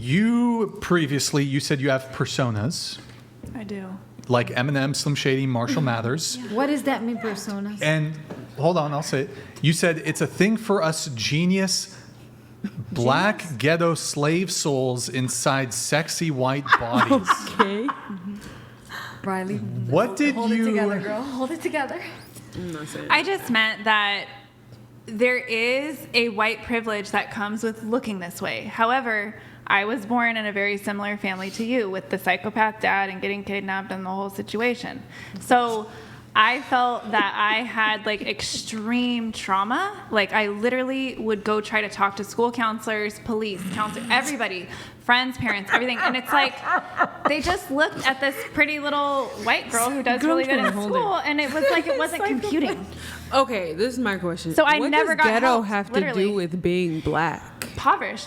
you said you have personas. I do. Like Eminem, Slim Shady, Marshall Mathers. What does that mean, personas? And hold on, I'll say it. You said it's a thing for us genius black ghetto slave souls inside sexy white bodies. Okay. Riley, What did hold you... it together, girl. Hold it together. I just meant that there is a white privilege that comes with looking this way. However, I was born in a very similar family to you with the psychopath dad and getting kidnapped and the whole situation. So I felt that I had like extreme trauma. Like I literally would go try to talk to school counselors, police, counselors, everybody, friends, parents, everything. And it's like they just looked at this pretty little white girl who does really good in school, and it was like it wasn't computing. Okay, this is my question. So I what never does got ghetto help, have literally. to do with being black?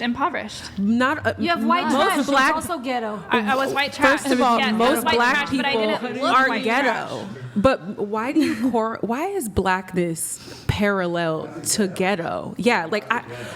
Impoverished. Not You have white most trash. black. It's also ghetto. I was white trash. First of all, Yes, I was most white black trash, but I people didn't look are white ghetto. trash. But why do you why is blackness parallel to ghetto? Yeah, like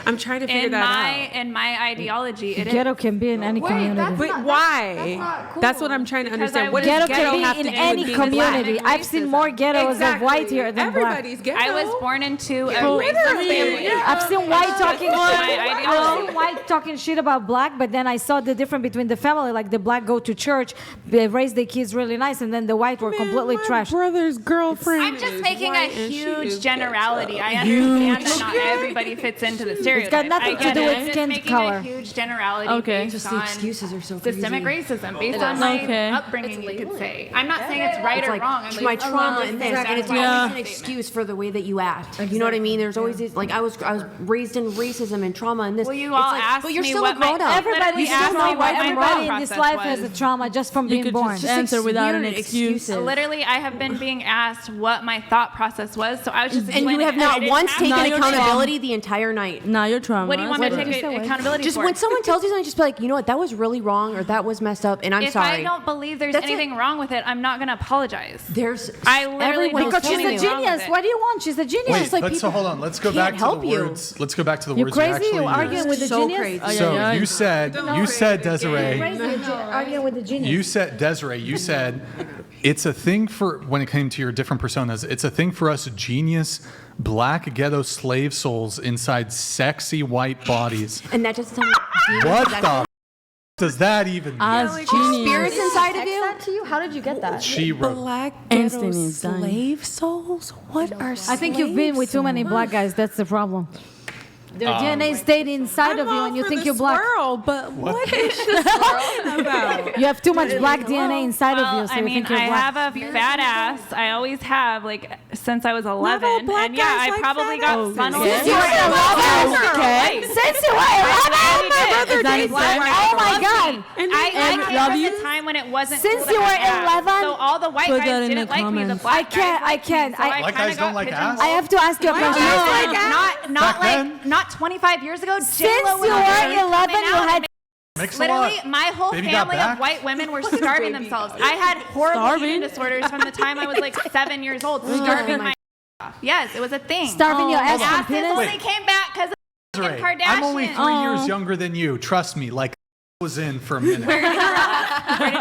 I'm trying to figure that out. In my ideology, it Ghetto is. can be in any community. But why? That's what I'm trying to Because understand. I What was- does Ghetto ghetto can have be to in do with any being community. black? I've seen more ghettos of white here than black. Everybody's ghetto. I was born into a Literally. racist family. Yeah. I've seen white talking my shit. ideology. I've seen white talking shit about black, but then I saw the difference between the family. Like the black go to church, they raise their kids really nice, and then the white were completely my trash. brother girlfriend. I'm just is making a white and she huge is generality. ghetto. I understand that not everybody fits into the stereotype. got nothing I to get do it. with I'm just skin making color. a huge generality Okay. based Just the on excuses are so systemic crazy. racism, based on my Okay. upbringing, you could say. I'm not saying it's right It's or like wrong. I'm my like, trauma this and is this, and it's exactly always my an statement. excuse for the way that you act. You know what I mean? There's always this, like I was raised in racism and trauma and this. Well, you It's all like, asked but you're me still what a my- grown up. Everybody Everybody asked still me know what my everybody thought in this process life was. has a trauma just from You being could born. just answer without an weird excuse. excuses. Literally, I have been being asked what my thought process was, so I was just And you explaining have it. I not didn't once have taken to- your accountability the entire night. Now you're trauma. What do you want me to What did take you say? accountability Just for? when someone tells you something, just be like, you know what, that was really wrong or that was messed up, and I'm if sorry. I don't believe there's That's it. anything wrong with it, I'm not going to apologize. There's I literally everyone don't is Because she's telling a you. wrong with genius. it. What do you want? She's a genius. Wait, like but so people hold on. Let's go can't back to help the you. words. Let's go back to the You words crazy? you actually You arguing used. with the So genius? crazy. So you said Arguing with the genius. you said Desiree, you said it's a thing for when it came to your different personas, it's a thing for us genius black ghetto slave souls inside sexy white bodies. And that doesn't sound What the f- does that even mean? As spirits genius. inside of Text you. that to you? How did you get that? She wrote. Black Einstein ghetto is dying. slave souls? What are I think you've been with too many black guys. That's the problem. Their DNA stayed inside of you, and you think you're black. Squirrel, but what is the squirrel about? You have too much black DNA inside of you, Well, so I you mean, think you're I black. have a fat ass. I always have, like, since I was 11. all black And yeah, guys I like probably fat got ass. funneled Okay. into Since you were it. 11? Okay. Since you were 11? My brother dates black Oh my God. I came love from you. the time when it wasn't Since cool to you were have ass. 11? So all the white Put that guys in the didn't like me. The comments. black I can't- guys liked me, I can't. so I- Black kinda guys don't got like pigeonholed. ass? I have to ask you a question. Not then? not 25 years ago. Since J-Lo was you were coming 11, out you and had Mix a literally, lot. my whole Baby got family back? of white women were starving themselves. I had horrible Starving? eating disorders from the time I was like 7 years old, starving my off. Yes, it was a thing. starving your ass from Asses penis. only Wait. came back because of Desiree, Kardashian. I'm only 3 years younger than you. Trust me. Like I was in for a minute. Where did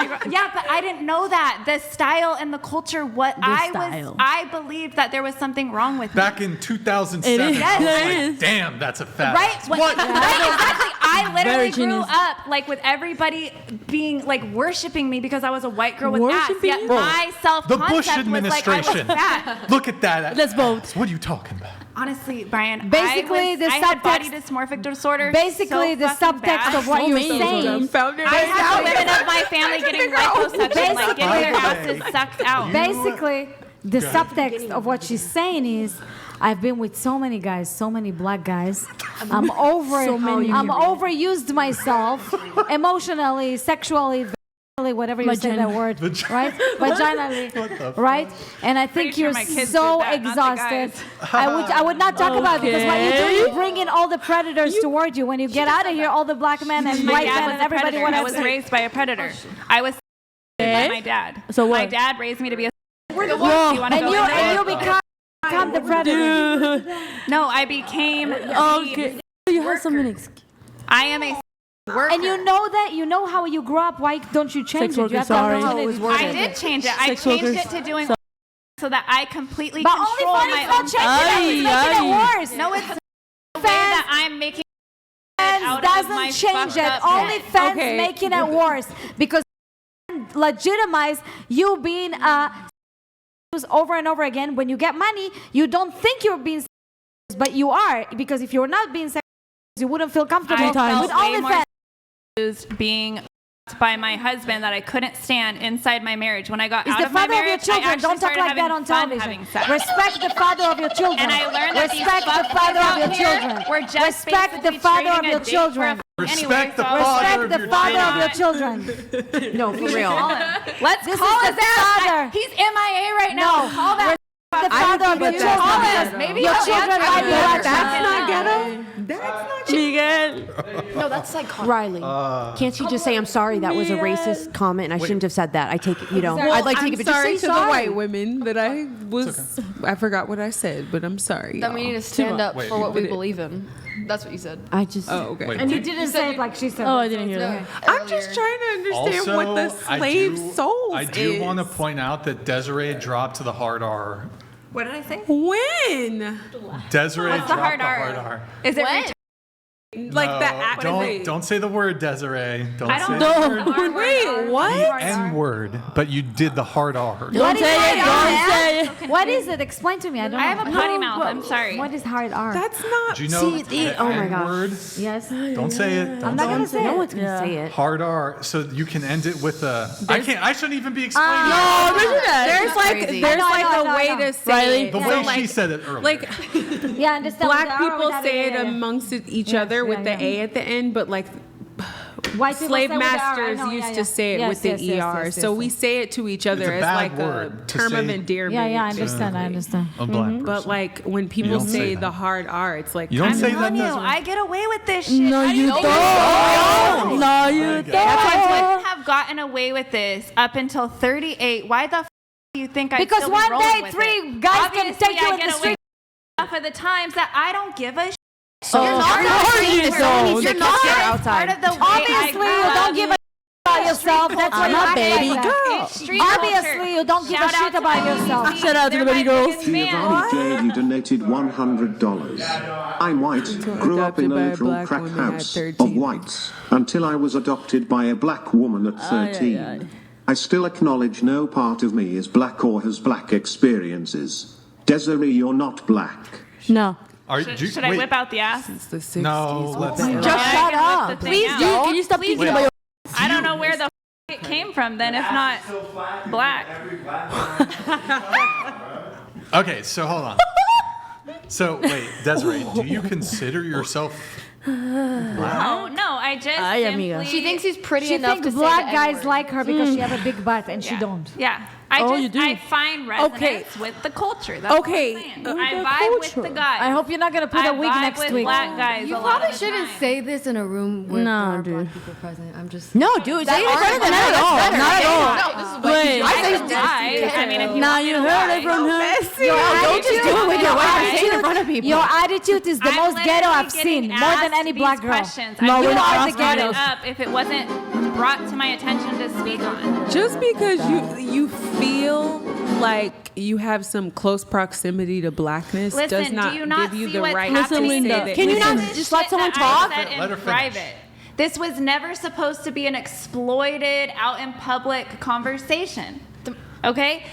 you grow? Yeah, but I didn't know that. The style and the culture, I believed that there was something wrong with me. Back in 2007, It is. I was Yes. like, It is. damn, that's a fat Right? ass. What? What? Right, exactly. I literally Very grew genius. up like with everybody being like worshiping me because I was a white girl with ass. Worshiping Yet you? my The self-concept Bush was like I was administration. fat. Look at that. Let's vote. What are you talking about? Honestly, Brian, Basically, the I had body subtext- dysmorphic disorder. Basically, so the fucking subtext bad. of what you're saying. I had the women of my family getting liposuction, like getting their asses sucked out. Basically, the subtext of what she's saying is, I've been with so many guys, so many black guys. I'm overused myself emotionally, sexually, vaginally, whatever you say that word, right? Vaginally, right? And I think Pretty sure you're my kids so did that, not the exhausted. guys. I would not talk about it because what you do, Okay. you bring in all the predators toward you. When you get out of here, all the black men and My white dad men was and a everybody predator. want I to was raised by a predator. I was by my dad. So what? My dad raised me to be a. Whoa. Do you want to And go you into and it? you become the predator. No, I became. Okay. You have so many excuses. I am a worker. And you know that, you know how you grew up. Why don't you change Sex it? You worker, have the sorry. opportunity. It was worth I it. did change it. I Sex changed workers. it to doing so that I completely But control OnlyFans my is not own changing it. It's making it worse. No, it's the way that I'm making out OnlyFans of my doesn't change fucked it. up head. OnlyFans Okay. making it worse because legitimize you being over and over again. When you get money, you don't think you're being sexual, but you are, because if you're not being sexual, you wouldn't feel comfortable I with felt way more OnlyFans. used being by my husband that I couldn't stand inside my marriage. When I got He's out the of my father of your marriage, I children. actually Don't talk started like that having on fun television. having sex. Respect the father of your children. And I learned that these respect the fuck father boys of your out here children. were just Respect the basically father of trading a your date for children. Respect the so father Respect of the your father of children. your children. No, for real. Let's This call is his the ass. father. He's MIA right now. No. Call that. The father of your think that's Call children. him. Maybe Your he'll children answer might be me. like That's not that. ghetto. That's not Miguel. No, that's like Riley. Can't you just say I'm sorry? That was a racist comment, and I shouldn't have said that. I take it. You know, I'd like to take it, but just sorry say to the sorry. white women that I was. I forgot what I said, but I'm sorry. That we y'all. need to stand up Wait, for what but we it- believe in. That's what you said. I just. Oh, okay. Wait, And you didn't say it like she said. Oh, I didn't hear that. I'm just trying to understand what the slave souls I do is. want to point out that Desiree dropped to the hard R. What did I say? When? Desiree What's the dropped hard the R? hard R. Is it When? Like No, the activate. don't say the word, Desiree. Don't I say don't the know. Wait, what? N word, but you did the hard R. Don't say it. Don't say it. What is it? Explain to me. I don't know. I have a potty mouth. I'm sorry. What is hard R? That's not. Do you know See, the oh my N gosh. word? Yes. Don't say it. Don't I'm not say gonna it. say No it. one's gonna say it. Hard R, so you can end it with a. I can't. I shouldn't even be explaining. Oh, listen to that. There's like crazy. there's I know, like I a know, I way know. to say Riley? it. the So, way like, she said it earlier. like Yeah, I understand. black With the R people without say it yeah, yeah. amongst each Yes, other with yeah, the yeah. A at the end, but like White people slave say with the R, I masters know, used yeah, to yeah. say it Yes, with the yes, yes, ER. yes, So yes, we yes. say it to each other It's a as bad like a word to term of say- endearment. Yeah, yeah, I understand. I understand. a black person. But like when people don't say say that. the hard R, it's like You don't I'm say that, telling you, Desiree. I get away with this shit. No, How do you know don't. this? No, you don't. I wouldn't have gotten away with this up until 38. Why the do you think I Because still one be rolling day with three it? guys can Obviously, take you I in get the away street. enough of the times that I don't give a shit. Oh, You're of not course you don't. You're not outside. part of the way Obviously, you don't give a about yourself. That's why I'm you a act baby like that. girl. It's street Obviously, culture. you don't give a Shout out shit to about my yourself. BBC. Shout out to They're the my baby girls. biggest fan. Giovanni J. donated $100. I'm white, grew up in a Adopted by a literal black crack woman at house 13. of whites until I was adopted by a black woman at 13. Ay, ay, ay. I still acknowledge no part of me is black or has black experiences. Desiree, you're not black. No. Should I whip out the ass? it's the 60s. No, let's. Just I shut can up. whip the thing Please out. do. Can you stop thinking Wait. about your I don't know where the it came from then, if not black. Okay, so hold on. So wait, Desiree, do you consider yourself? No, I just Ay, simply... amiga. She thinks he's pretty She enough thinks to say black the guys N-word. like her because she have a big butt and she Yeah. don't. Yeah. Oh, you do. I find resonance Okay. with the culture. That's Okay. what I'm saying. With I the vibe with culture. the guys. I hope you're not gonna put I a wig vibe next with week. black guys You a lot probably of the shouldn't time. say this in a room where No, there are dude. black people present. I'm just No, dude, say it in front of them. Not at all. Not at all. No, this is what Wait. you I do. can lie. I mean, if you Now want me you to heard lie. it from her. Your Don't just do it with your wife. Say it in front of people. Your attitude is the I'm most ghetto literally I've seen, getting more than asked any these black girl. questions. No, I we're would not not asking brought it those. up if it wasn't brought to my attention to speak on. Just because you feel like you have some close proximity to blackness does Listen, not do you not give you see the what's right Listen, happening? to say Linda, that. can you not This just let shit someone that talk? I said in Let her finish. private. This was never supposed to be an exploited out in public conversation. Okay?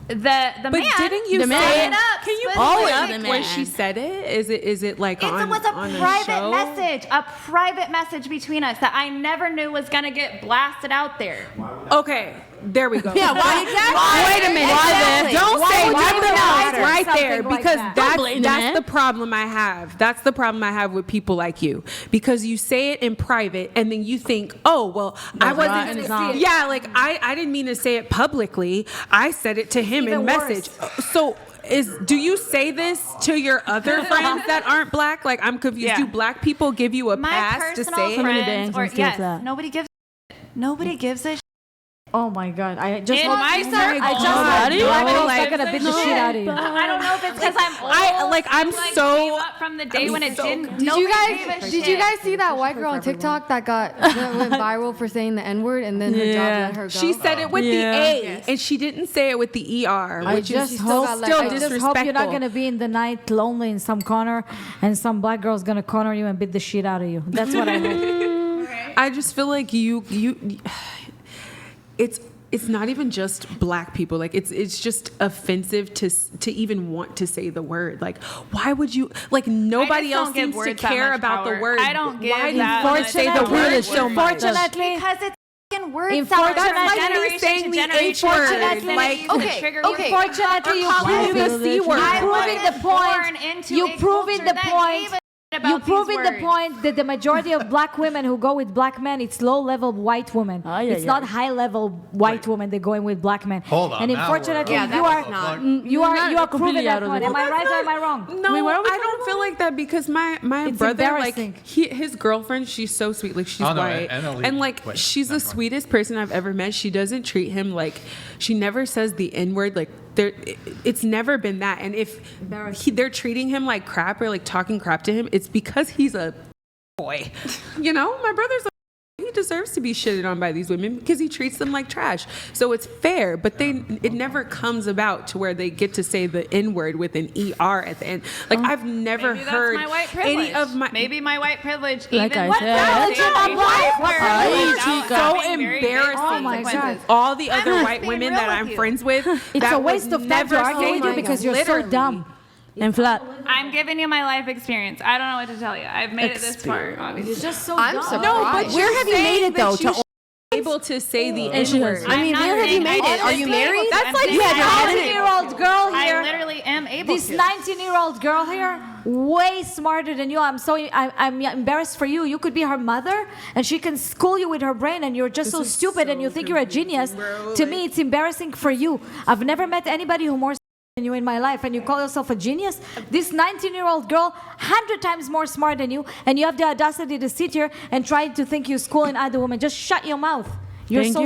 The But man didn't you The man- say it up. Can you Always pull it the up where man. she said it? Is it like It on was a on private show? message between us that I never knew was gonna get blasted out there. Okay, there we go. Yeah, why exactly? Wait a minute. Why then? Don't Why say would you nothing even else utter right something there like because that? Don't blame the man. that's the problem I have. That's the problem I have with people like you because you say it in private and then you think, oh well, I right, wasn't. it's not. Yeah, like I didn't mean to say it publicly. I said it to him Even in message. So. Do you say this to your other friends that aren't black? Like I'm confused. Yeah. Do black people give you a My pass to personal say it? many friends, bangs or and stuff yes, like that. nobody gives a shit. Oh my God! I just In hope my circle. I just How do hope you black know? girls Like, are gonna beat the shit out of you. I don't know if it's because I'm old. I'm like, so- gave up from the day when it didn't. Did you guys see that white girl on TikTok that went viral for saying the N-word and then her job let her go? She said it with the A, and she didn't say it with the ER, I which just is hope, got let still go. I just hope disrespectful. you're not gonna be in the night lonely in some corner, and some black girl's gonna corner you and beat the shit out of you. That's what I hope. I just feel like it's not even just black people. Like it's just offensive to even want to say the word. Like, why would you? Like, nobody else seems to care about the word. I don't give Why do that you much say the power. word so much? Unfortunately, Because it's fucking words. Unfortunately, That's like me saying the H word. Like, unfortunately, you calling you proving the C word. You proving the born point. into You a proving culture the that point. gave a shit You about these proving the words. point that the majority of black women who go with black men, it's low-level white women. It's not high-level white women that go in with black men. Hold on, And now unfortunately, we're- you are not. you are proving completely that out of point. the- Am I right or am I wrong? No, Wait, what are we I don't feel like that because my It's brother, like embarrassing. his girlfriend, she's so sweet. Like she's Oh, no, white, Anna Lee- and like wait, she's the never mind. sweetest person I've ever met. She doesn't treat him like, she never says the N word. Like it's never been that. And if they're treating him like crap or like talking crap to him, it's because he's a boy. You know, my brother's a he deserves to be shitted on by these women because he treats them like trash. So it's fair, but it never comes about to where they get to say the N word with an ER at the end. Like I've never Maybe heard that's my white privilege. any of my Maybe my white privilege. Like even I with said. that, What privilege am I white black? privilege so without having very big embarrassing. Oh my consequences. God. all the other I'm white being women real that with I'm you. friends with. It's that a waste would of time never to argue say with you that. because you're so Literally. dumb. And flat. I'm giving you my life experience. I don't know what to tell you. I've made it this far, obviously. You're just so I'm dumb. surprised. No, but Where have you made it though? To able to say the And she N has- word. I mean, I'm not where have you saying made it? Are you honestly, married? I'm That's like saying this had your head in it. 19-year-old girl I here. literally am able This to. 19-year-old girl here, way smarter than you. I'm embarrassed for you. You could be her mother, and she can school you with her brain, and you're just so stupid, and you think you're a genius. To me, it's embarrassing for you. I've never met anybody who more than you in my life, and you call yourself a genius. This 19-year-old girl, 100 times more smart than you, and you have the audacity to sit here and try to think you're schooling other women. Just shut your mouth. You're Thank so you.